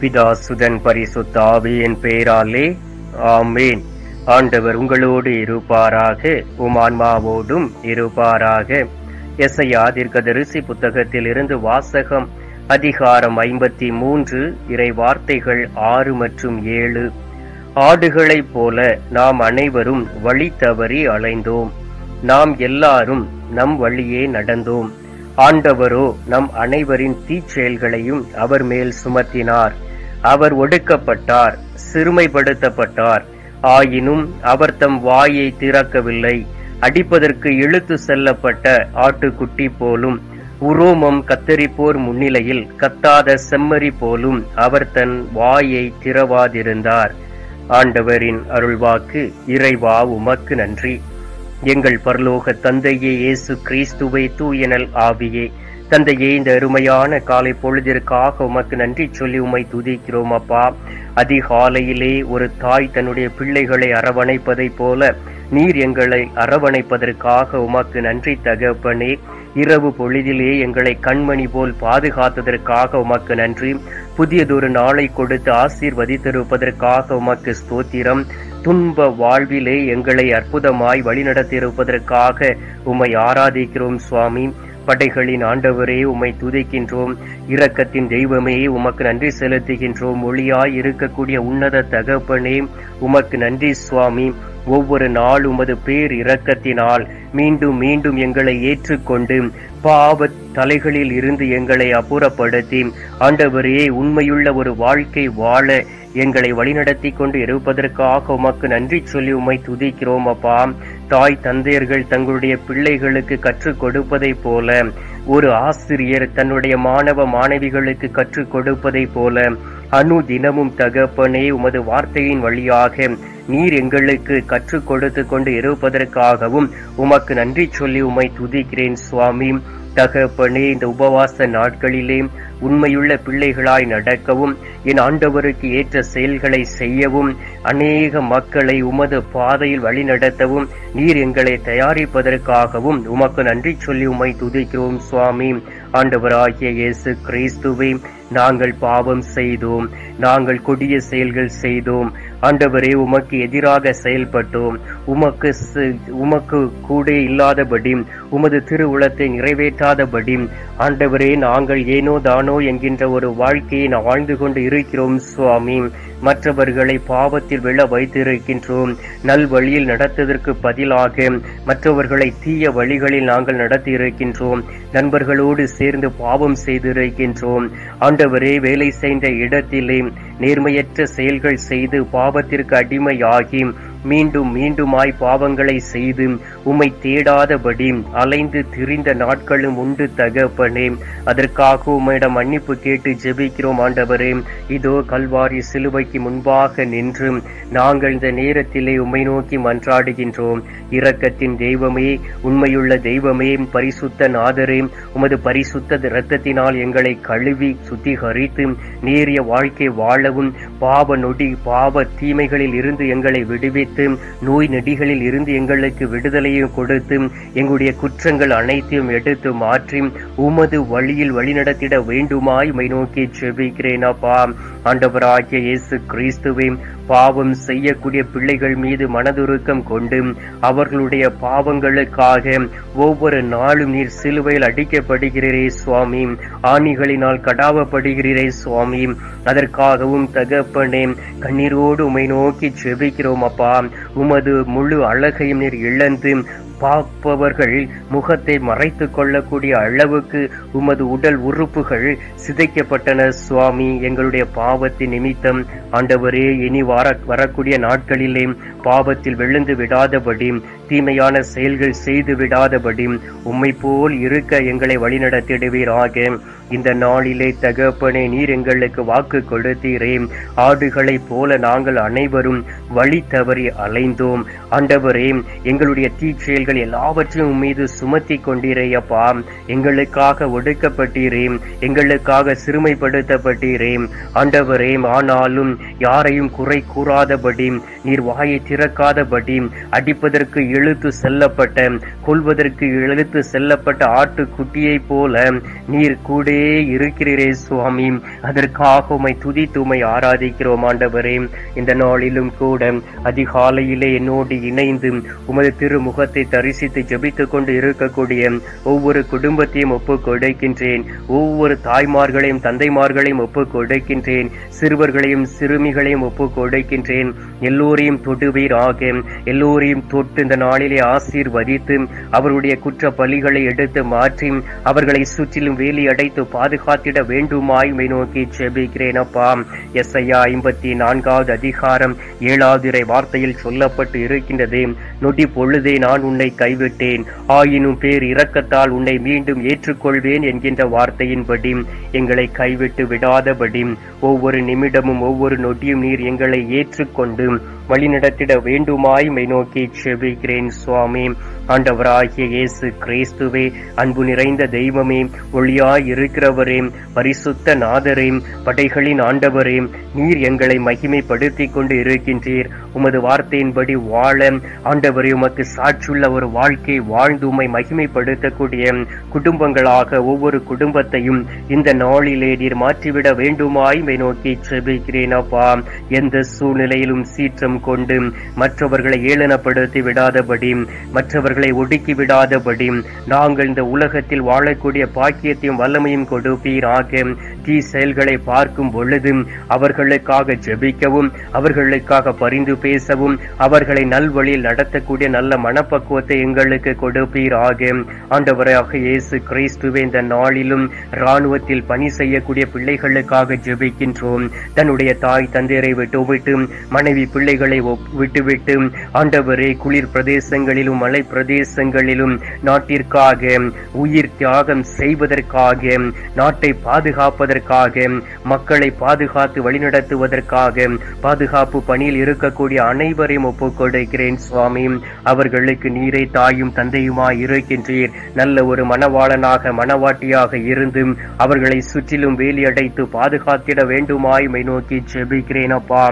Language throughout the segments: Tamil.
பிதா சுதன் பரிசுத்த ஆவியின் பெயராலே ஆமேன். ஆண்டவர் உங்களோடு இருப்பாராக, உம் ஆன்மாவோடும் இருப்பாராக. எசையா தீர்க்கதரிசி புத்தகத்தில் இருந்து வாசகம். அதிகாரம் 53, இறை வார்த்தைகள் 6 மற்றும் 7. ஆடுகளைப் போல நாம் அனைவரும் வழி தவறி அலைந்தோம். நாம் எல்லாரும் நம் வழியே நடந்தோம். ஆண்டவரோ நம் அனைவரின் தீச்செயல்களையும் அவர் மேல் சுமத்தினார். அவர் ஒடுக்கப்பட்டார், சிறுமைப்படுத்தப்பட்டார். ஆயினும் அவர் தம் வாயை திறக்கவில்லை. அடிப்பதற்கு இழுத்து செல்லப்பட்ட ஆட்டுக்குட்டி போலும், உரோமம் கத்தரிப்போர் முன்னிலையில் கத்தாத செம்மறி போலும் அவர் தன் வாயை திறவாதிருந்தார். ஆண்டவரின் அருள்வாக்கு. இறைவா உமக்கு நன்றி. எங்கள் பரலோக தந்தையே, இயேசு கிறிஸ்துவை, தூயனல் ஆவியே, தந்தையே, இந்த அருமையான காலை பொழுதிற்காக உமக்கு நன்றி சொல்லி உம்மை துதிக்கிறோம் அப்பா. அதிகாலையிலே ஒரு தாய் தன்னுடைய பிள்ளைகளை அரவணைப்பதைப் போல நீர் எங்களை அரவணைப்பதற்காக உமக்கு நன்றி தகப்பனே. இரவு பொழுதிலே எங்களை கண்மணி போல் பாதுகாத்ததற்காக உமக்கு நன்றி. புதியதொரு நாளை கொடுத்து ஆசீர்வதித்திருப்பதற்காக உமக்கு ஸ்தோத்திரம். துன்ப வாழ்விலே எங்களை அற்புதமாய் வழிநடத்தியிருப்பதற்காக உம்மை ஆராதிக்கிறோம் சுவாமி. படைகளின் ஆண்டவரே உம்மை துதிக்கின்றோம். இரக்கத்தின் தெய்வமே உமக்கு நன்றி செலுத்துகின்றோம். ஒளியாய் இருக்கக்கூடிய உன்னத தகப்பனே உமக்கு நன்றி சுவாமி. ஒவ்வொரு நாள் உமது பேர் இரக்கத்தினால் மீண்டும் மீண்டும் எங்களை ஏற்றுக்கொண்டு பாவ தலைகளில் இருந்து எங்களை அப்புறப்படுத்தி ஆண்டவரே உண்மையுள்ள ஒரு வாழ்க்கை வாழ எங்களை வழிநடத்தி கொண்டு இருப்பதற்காக உமக்கு நன்றி சொல்லி உம்மை துதிக்கிறோம் அப்பா. தாய் தந்தையர்கள் தங்களுடைய பிள்ளைகளுக்கு கற்றுக் கொடுப்பதை போல, ஒரு ஆசிரியர் தன்னுடைய மாணவ மாணவிகளுக்கு கற்றுக் கொடுப்பதை போல அனுதினமும் தகப்பனே உமது வார்த்தையின் வழியாக நீர் எங்களுக்கு கற்றுக் கொடுத்து கொண்டு இருப்பதற்காகவும் உமக்கு நன்றி சொல்லி உம்மை துதிக்கிறேன் சுவாமி. தகப்பனே, இந்த உபவாச நாட்களிலே உண்மையுள்ள பிள்ளைகளாய் நடக்கவும், என் ஆண்டவருக்கு ஏற்ற செயல்களை செய்யவும், அநேக மக்களை உமது பாதையில் வழிநடத்தவும் நீர் எங்களை தயாரிப்பதற்காகவும் உமக்கு நன்றி சொல்லி உம்மை துதிக்கிறோம் சுவாமி. ஆண்டவராகிய இயேசு கிறிஸ்துவே, நாங்கள் பாவம் செய்தோம், நாங்கள் கொடிய செயல்கள் செய்தோம் ஆண்டவரே, உமக்கு எதிராக செயல்பட்டோம், உமக்கு கூட இல்லாதபடி, உமது திருவுளத்தை நிறைவேற்றாதபடி ஆண்டவரே நாங்கள் ஏனோ தானோ என்கின்ற ஒரு வாழ்க்கையை நான் வாழ்ந்து கொண்டு இருக்கிறோம் சுவாமி. மற்றவர்களை பாவத்தில் விழ வைத்திருக்கின்றோம். நல் வழியில் நடத்துவதற்கு பதிலாக மற்றவர்களை தீய வழிகளில் நாங்கள் நடத்தி இருக்கின்றோம். நண்பர்களோடு சேர்ந்து பாவம் செய்திருக்கின்றோம். ஆண்டவரே, வேலை செய்த இடத்திலே நேர்மையற்ற செயல்கள் செய்து பாவத்திற்கு அடிமையாகி மீண்டும் மீண்டுமாய் பாவங்களை செய்து உம்மை தேடாதபடி அலைந்து திரிந்த நாட்களும் உண்டு தகப்பனே. அதற்காக உம்மிடம் மன்னிப்பு கேட்டு ஜெபிக்கிறோம் ஆண்டவரே. இதோ கல்வாரி சிலுவைக்கு முன்பாக நின்று நாங்கள் இந்த நேரத்திலே உம்மை நோக்கி மன்றாடுகின்றோம். இரக்கத்தின் தெய்வமே, உண்மையுள்ள தெய்வமே, பரிசுத்த நாதரே, உமது பரிசுத்த இரத்தத்தினால் எங்களை கழுவி சுத்திகரித்து நேரிய வாழ்க்கை வாழவும், பாவ நொடி பாவ தீமைகளில் இருந்து எங்களை விடுவித்து, நோய் நெடிகளில் இருந்து எங்களுக்கு விடுதலையும் கொடுத்து, எங்களுடைய குற்றங்கள் அனைத்தையும் எடுத்து மாற்றி உமது வழியில் வழிநடத்திட வேண்டுமாய் உம்மை நோக்கி ஜெபிக்கிறேன் அப்பா. ஆண்டவராகிய இயேசு கிறிஸ்துவே, பாவம் செய்யக்கூடிய பிள்ளைகள் மீது மனதுருக்கம் கொண்டு அவர்களுடைய பாவங்களுக்காக ஒவ்வொரு நாளும் நீர் சிலுவையில் அடிக்கப்படுகிறீரே சுவாமி, ஆணிகளினால் கடாவப்படுகிறீரே சுவாமி. அதற்காகவும் தகப்பனே கண்ணீரோடு உம்மை நோக்கி ஜெபிக்கிறோம் அப்பா. உமது முழு அழகையும் நீர் இழந்து பார்ப்பவர்கள் முகத்தை மறைத்து கொள்ளக்கூடிய அளவுக்கு உமது உடல் உறுப்புகள் சிதைக்கப்பட்டன சுவாமி. எங்களுடைய பாவத்தின் நிமித்தம் ஆண்டவரே, இனி வரக்கூடிய நாட்களிலே பாவத்தில் விழுந்து விடாதபடி, தீமையான செயல்கள் செய்து விடாதபடி உம்மை போல் இருக்க எங்களை வழிநடத்திடுவீராக. இந்த நாளிலே தகப்பனே, நீர் எங்களுக்கு வாக்கு கொடுத்தீரே, ஆடுகளைப் போல நாங்கள் அனைவரும் வழி தவறி அலைந்தோம். ஆண்டவரே, எங்களுடைய தீச்செயல்கள் பாவங்கள் எல்லாவற்றையும் மீது சுமத்தி கொண்டீரே அப்பா. எங்களுக்காக ஒடுக்கப்பட்டீரே, எங்களுக்காக சிறுமைப்படுத்தப்பட்டீரே ஆண்டவரே. ஆனாலும் யாரையும் குறை கூறாதபடி, நீர் வாயை திறக்காதபடி, அடிப்பதற்கு இழுத்து செல்லப்பட்ட, கொல்வதற்கு இழுத்து செல்லப்பட்ட ஆட்டுக்குட்டியை போல நீர் கூட இருக்கிறீரே சுவாமி. அதற்காக உம்மை துதித்து உம்மை ஆராதிக்கிறோம் ஆண்டவரே. இந்த நாளிலும் கூட அதிகாலையிலே என்னோடு இணைந்து உமது திருமுகத்தை தரிசித்து ஜெபித்துக் கொண்டு இருக்கக்கூடிய ஒவ்வொரு குடும்பத்தையும் ஒப்புக் கொடுக்கின்றேன். ஒவ்வொரு தாய்மார்களையும் தந்தைமார்களையும் ஒப்புக் கொடுக்கின்றேன். சிறுவர்களையும் சிறுமிகளையும் ஒப்புக் கொடுக்கின்றேன். எல்லோரையும் தொடுவீராக. எல்லோரையும் தொட்டு இந்த நாளிலே ஆசீர்வதித்து அவருடைய குற்ற பலிகளை எடுத்து மாற்றி அவர்களை சுற்றிலும் வேலி அடைத்து பாதுகாத்திட வேண்டுமாய் மை நோக்கி ஜெபிக்கிறேன் அப்பா. எஸ்ஐயா 54வது அதிகாரம் 7வது வார்த்தையில் சொல்லப்பட்டு இருக்கின்றது, நொடி பொழுதே நான் உன்னை கைவிட்டேன், ஆயினும் பேர் இரக்கத்தால் உன்னை மீண்டும் ஏற்றுக்கொள்வேன் என்கின்ற வார்த்தையின்படி எங்களை கைவிட்டு விடாதபடி ஒவ்வொரு நிமிடமும் ஒவ்வொரு நொடியும் நீர் எங்களை ஏற்றுக்கொண்டு வழிநடத்திட வேண்டுமாய் மை நோக்கி ஜெபிக்கிறேன் சுவாமி. ஆண்டவராகிய இயேசு கிறிஸ்துவே, அன்பு நிறைந்த தெய்வமே, ஒளியாய் இருக்கிறவரே, பரிசுத்த நாதரே, படைகளின் ஆண்டவரே, நீர் எங்களை மகிமைப்படுத்தி கொண்டு இருக்கின்றீர். உமது வார்த்தையின்படி வாழ ஆண்டவரே, உமக்கு சாட்சியுள்ள ஒரு வாழ்க்கை வாழ்ந்து உம்மை மகிமைப்படுத்தக்கூடிய குடும்பங்களாக ஒவ்வொரு குடும்பத்தையும் இந்த நாளிலே நீர் மாற்றிவிட வேண்டுமாய் மை நோக்கி ஜெபிக்கிறேன் அப்பா. எந்த சூழ்நிலையிலும் சீற்றம் கொண்டு மற்றவர்களை ஏளனப்படுத்தி விடாதபடி, மற்றவர்களை ஒடுக்கி விடாதபடி நாங்கள் இந்த உலகத்தில் வாழக்கூடிய பாக்கியத்தையும் வல்லமையும் கொடுப்பீராக. தீ செயல்களை பார்க்கும் பொழுது அவர்களுக்காக ஜெபிக்கவும், அவர்களுக்காக பரிந்து பேசவும், அவர்களை நல்வழியில் நடத்தக்கூடிய நல்ல மனப்பக்குவத்தை எங்களுக்கு கொடுப்பீராக. ஆண்டவராக இயேசு கிறிஸ்துவே, இந்த நாளிலும் இராணுவத்தில் பணி செய்யக்கூடிய பிள்ளைகளுக்காக ஜெபிக்கின்றோம். தன்னுடைய தாய் தந்தையரை விட்டுவிட்டு, மனைவி பிள்ளைகளை விட்டுவிட்டு ஆண்டவரே, குளிர் பிரதேசங்களிலும் மலை பிரதேசங்களிலும் நாட்டிற்காக உயிர் தியாகம் செய்வதற்காக, நாட்டை பாதுகாப்பதற்காக, மக்களை பாதுகாத்து வழிநடத்துவதற்காக பாதுகாப்பு பணியில் இருக்கக்கூடிய அனைவரையும் ஒப்புக் கொடுக்கிறேன் சுவாமி. அவர்களுக்கு நீரை தாயும் தந்தையுமாய் இருக்கின்றீர். நல்ல ஒரு மணவாளனாக மணவாட்டியாக இருந்து அவர்களை சுற்றிலும் வேலி அடைத்து பாதுகாத்திட வேண்டுமாய் மை நோக்கி ஜெபிக்கிறேன் அப்பா.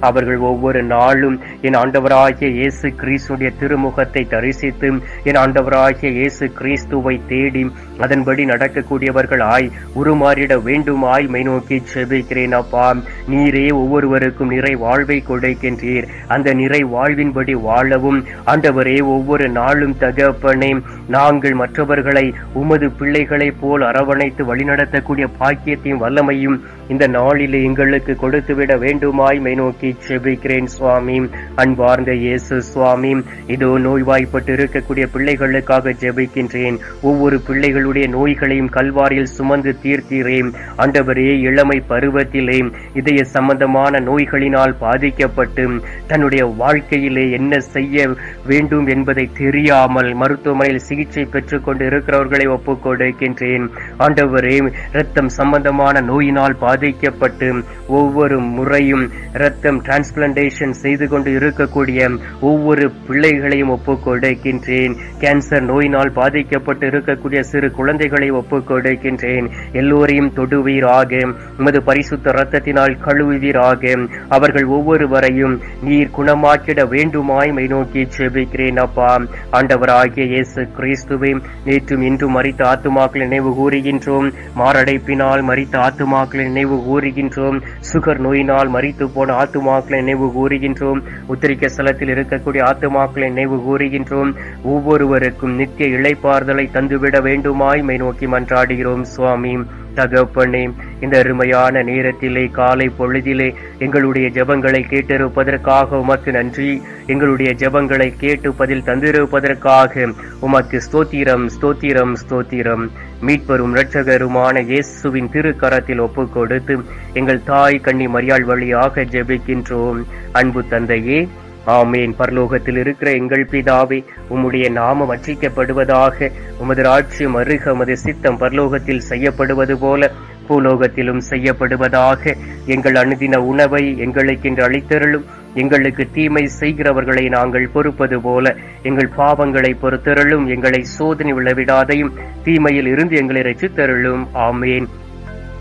அவர்கள் ஒவ்வொரு நாளும் என் ஆண்டவராகிய இயேசு கிறிஸ்துடைய திருமுகத்தை தரிசித்து என் ஆண்டவராகிய இயேசு கிறிஸ்துவை தேடி அதன்படி நடக்கக்கூடியவர்களாய் உருமாறிட வேண்டுமாய் மை நோக்கி ஜெபிக்கிறேன் அப்பா. நீரே ஒவ்வொருவருக்கும் நிறை வாழ்வை கொடுக்கின்றீர். அந்த நிறை வாழ்வின்படி வாழவும் ஆண்டவரே, ஒவ்வொரு நாளும் தகப்பனே, நாங்கள் மற்றவர்களை உமது பிள்ளைகளை போல் அரவணைத்து வழிநடத்தக்கூடிய பாக்கியத்தையும் வல்லமையும் இந்த நாளிலே எங்களுக்கு கொடுத்துவிட வேண்டுமாய் மை நோக்கி ஜெபிக்கிறேன் சுவாமி. அன்பார்ந்த இயேசு சுவாமி, இதோ நோய்வாய்ப்பட்டு இருக்கக்கூடிய பிள்ளைகளுக்காக ஜெபிக்கின்றேன். ஒவ்வொரு பிள்ளைகளுடைய நோய்களையும் கல்வாரியில் சுமந்து தீர்த்தீரேன் ஆண்டவரே. இளமை பருவத்திலே இதய சம்பந்தமான நோய்களினால் பாதிக்கப்பட்டு தன்னுடைய வாழ்க்கையிலே என்ன செய்ய வேண்டும் என்பதை தெரியாமல் மருத்துவமனையில் சிகிச்சை பெற்றுக் கொண்டு இருக்கிறவர்களை ஒப்புக் கொடுக்கின்றேன் ஆண்டவரே. இரத்தம் சம்பந்தமான நோயினால் பாதிக்கப்பட்டு ஒவ்வொரு முறையும் இரத்தம் டிரான்ஸ்பிளான்டேஷன் செய்து கொண்டு இருக்கக்கூடிய ஒவ்வொரு பிள்ளைகளையும் ஒப்புக் கொடுக்கின்றேன். கேன்சர் நோயினால் பாதிக்கப்பட்டு இருக்கக்கூடிய சிறு குழந்தைகளை ஒப்புக் கொடுக்கின்றேன். எல்லோரையும் தொடுவீராக, உமது பரிசுத்த இரத்தத்தினால் கழுவுவீராக. அவர்கள் ஒவ்வொருவரையும் நீர் குணமாக்கிட வேண்டுமாய் மை நோக்கி ஜெபிக்கிறேன் அப்பா. ஆண்டவராகிய இயேசு கிறிஸ்துவே, நேற்றும் இன்றும் மரித்த ஆத்துமாக்களை நினைவு கூறுகின்றோம். மாரடைப்பினால் மரித்த ஆத்துமாக்களை நினைவு கூறுகின்றோம். சுகர் நோயினால் மரித்து போன ஆத்துமாக்களை நினைவு கூறுகின்றோம். உத்திரிக்க ஸ்தலத்தில் இருக்கக்கூடிய ஆத்துமாக்களை நினைவு கூறுகின்றோம். ஒவ்வொருவருக்கும் நித்திய இளைப்பாறுதலை தந்துவிட வேண்டுமாய் மை நோக்கி மன்றாடுகிறோம் சுவாமி. தகப்பனே, இந்த அருமையான நேரத்திலே காலை பொழுதிலே எங்களுடைய ஜெபங்களை கேட்டிருப்பதற்காக உமக்கு நன்றி. எங்களுடைய ஜெபங்களை கேட்டு பதில் தந்திருப்பதற்காக உமக்கு ஸ்தோத்திரம், ஸ்தோத்திரம், ஸ்தோத்திரம். மீட்பரும் இரட்சகருமான இயேசுவின் திருக்கரத்தில் ஒப்புக் கொடுத்து எங்கள் தாய் கன்னி மரியாள் வழியாக ஜெபிக்கின்றோம். அன்பு தந்தையே, ஆமேன். பரலோகத்தில் இருக்கிற எங்கள் பிதாவே, உம்முடைய நாமம் அர்ச்சிக்கப்படுவதாக. உமது ராஜ்யம் அருக, உமது சித்தம் பரலோகத்தில் செய்யப்படுவது போல பூலோகத்திலும் செய்யப்படுவதாக. எங்கள் அனுதின உணவை எங்களுக்கு இன்று அளித்தருளும். எங்களுக்கு தீமை செய்கிறவர்களை நாங்கள் பொறுப்பது போல எங்கள் பாவங்களை பொறுத்தருளும். எங்களை சோதனை விளைவிடாதையும் தீமையில் இருந்து எங்களை ரட்சித்தருளும். ஆமேன்.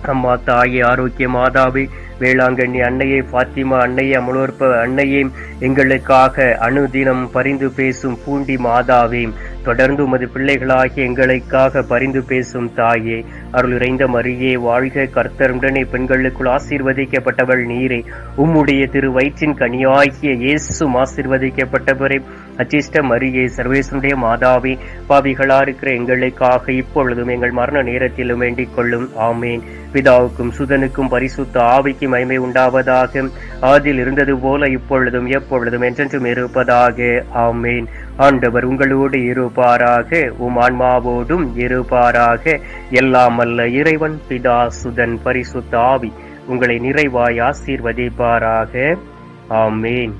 அம்மா தாயே, ஆரோக்கிய மாதாவே, வேளாங்கண்ணி அன்னையே, பாத்திமா அன்னையே, அமலோற்ப அன்னையே, எங்களுக்காக அனுதினம் பரிந்து பேசும் பூண்டி மாதாவே, தொடர்ந்து உமது பிள்ளைகளாகிய எங்களுக்காக பரிந்து பேசும் தாயே, அருள் இறைந்த மரியே வாழ்க, கர்த்தருடனே பெண்களுக்குள் ஆசீர்வதிக்கப்பட்டவள் நீரே, உம்முடைய திரு வயிற்றின் கனியாகிய இயேசும் ஆசீர்வதிக்கப்பட்டவரே. அச்சிஷ்ட மரியே, சர்வேசனுடைய மாதாவே, பாவிகளா இருக்கிற எங்களுக்காக இப்பொழுதும் எங்கள் மரண நேரத்திலும் வேண்டிக் கொள்ளும். ஆமேன். பிதாவுக்கும் சுதனுக்கும் பரிசுத்த ஆவிக்கும் மகிமை உண்டாவதாக. ஆதியில் இருந்தது போல இப்பொழுதும் எப்பொழுதும் என்றென்றும் இருப்பதாக. ஆமேன். ஆண்டவர் உங்களோடு இருப்பாராக, உம் ஆன்மாவோடும் இருப்பாராக. எல்லாம் அல்ல இறைவன் பிதா சுதன் பரிசுத்த ஆவி உங்களை நிறைவாய் ஆசீர்வதிப்பாராக. ஆமேன்.